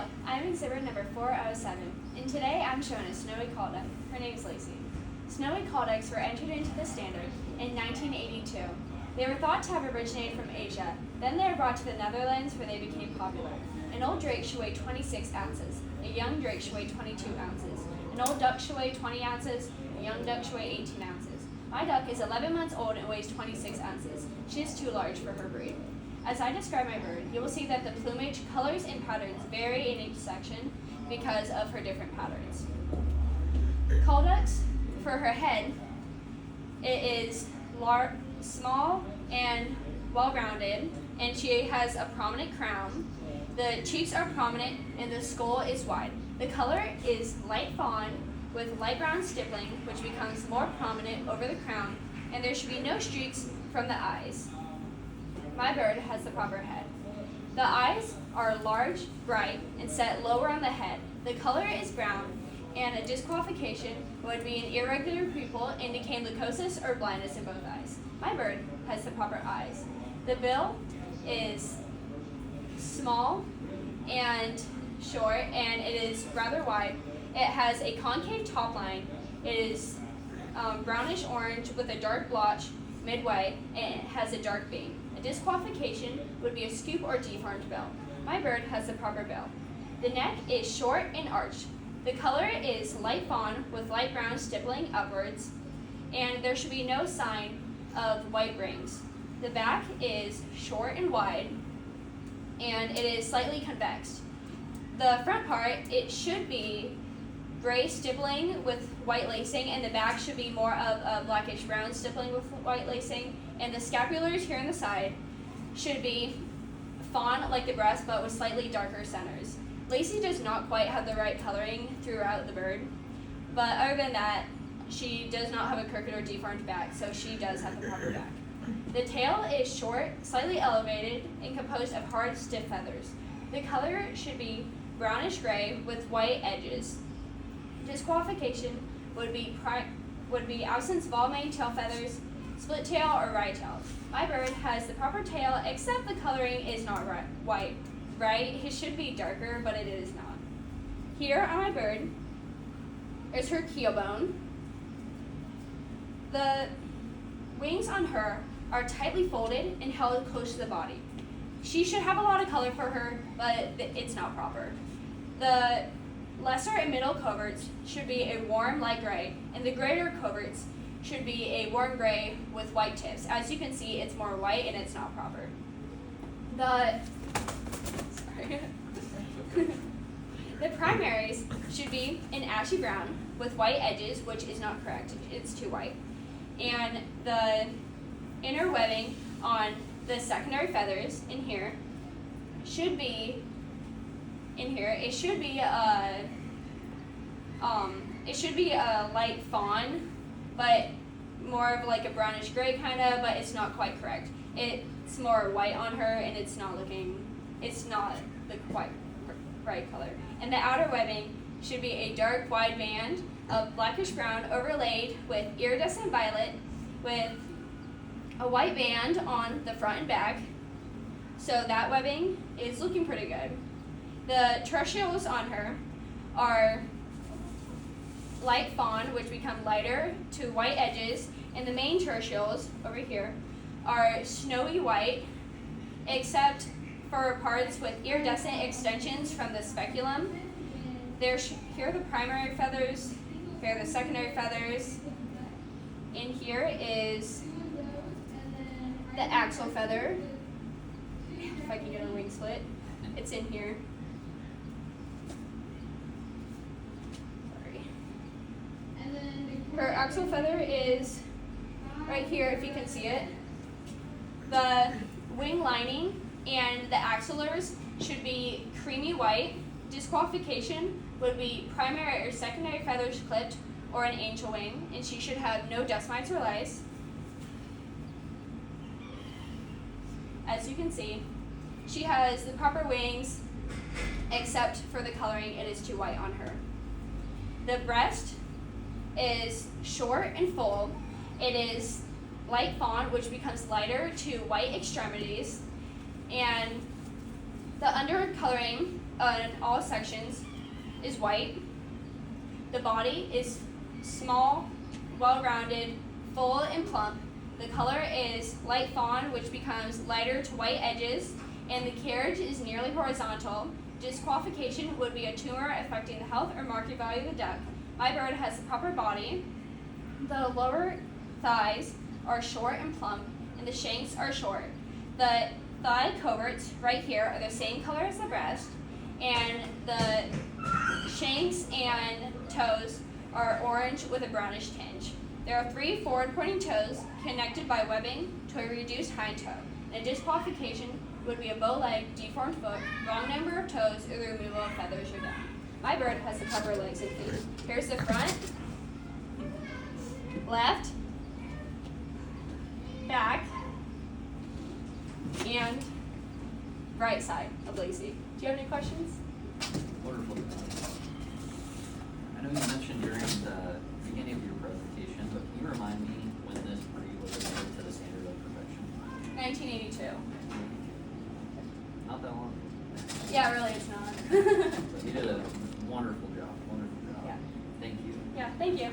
Hello, I'm exhibit number 4 out of 7, and today I'm showing a snowy cauldike. Her name is Lacey. Snowy caudikes were entered into the standard in 1982. They were thought to have originated from Asia. Then they were brought to the Netherlands where they became popular. An old drake should weigh 26 ounces. A young drake should weigh 22 ounces. An old duck should weigh 20 ounces. A young duck should weigh 18 ounces. My duck is 11 months old and weighs 26 ounces. She is too large for her breed. As I describe my bird, you will see that the plumage, colors, and patterns vary in each section because of her different patterns. Caudikes, for her head, it is small and well-rounded, and she has a prominent crown. The cheeks are prominent, and the skull is wide. The color is light fawn with light brown stippling, which becomes more prominent over the crown, and there should be no streaks from the eyes. My bird has the proper head. The eyes are large, bright, and set lower on the head. The color is brown, and a disqualification would be an irregular pupil indicating leukosis or blindness in both eyes. My bird has the proper eyes. The bill is small and short, and it is rather wide. It has a concave top line. It is brownish orange with a dark blotch midway, and it has a dark beam. A disqualification would be a scoop or deformed bill. My bird has the proper bill. The neck is short and arched. The color is light fawn with light brown stippling upwards, and there should be no sign of white rings. The back is short and wide, and it is slightly convex. The front part, it should be gray stippling with white lacing, and the back should be more of a blackish brown stippling with white lacing, and the scapulars here on the side should be fawn like the breast but with slightly darker centers. Lacey does not quite have the right coloring throughout the bird, but other than that, she does not have a crooked or deformed back, so she does have the proper back. The tail is short, slightly elevated, and composed of hard, stiff feathers. The color should be brownish gray with white edges. Disqualification would be absence of all main tail feathers, split tail, or right tail. My bird has the proper tail, except the coloring is not white. Right? It should be darker, but it is not. Here on my bird is her keel bone. The wings on her are tightly folded and held close to the body. She should have a lot of color for her, but it's not proper. The lesser and middle coverts should be a warm light gray, and the greater coverts should be a warm gray with white tips. As you can see, it's more white and it's not proper. The primaries should be an ashy brown with white edges, which is not correct. It's too white. And the inner webbing on the secondary feathers in here should be it should be a light fawn, but more of like a brownish gray kind of, but it's not quite correct. It's more white on her, and it's not the quite bright color. And the outer webbing should be a dark wide band of blackish brown overlaid with iridescent violet with a white band on the front and back. So that webbing is looking pretty good. The tertials on her are light fawn, which become lighter to white edges, and the main tertials over here are snowy white, except for parts with iridescent extensions from the speculum. Here are the primary feathers, here are the secondary feathers, and here is the axle feather. If I can get a wing split, it's in here. Sorry. Her axle feather is right here, if you can see it. The wing lining and the axillars should be creamy white. Disqualification would be primary or secondary feathers clipped or an angel wing, and she should have no dust mites or lice. As you can see, she has the proper wings, except for the coloring, it is too white on her. The breast is short and full. It is light fawn, which becomes lighter to white extremities, and The undercoloring on all sections is white. The body is small, well-rounded, full, and plump. The color is light fawn, which becomes lighter to white edges, and the carriage is nearly horizontal. Disqualification would be a tumor affecting the health or market value of the duck. My bird has the proper body. The lower thighs are short and plump, and the shanks are short. The thigh coverts right here are the same color as the breast, and the shanks and toes are orange with a brownish tinge. There are 3 forward-pointing toes connected by webbing to a reduced hind toe. And a disqualification would be a bow leg, deformed foot, wrong number of toes, or the removal of feathers or down. My bird has the proper legs and feet. Here's the front, left, back, and right side of Lacey. Do you have any questions? Wonderful. I know you mentioned during the beginning of your presentation, but can you remind me when this breed was admitted to the standard of perfection? 1982. Not that long. Yeah, really, it's not. But you did a wonderful job. Wonderful job. Yeah. Thank you. Yeah, thank you.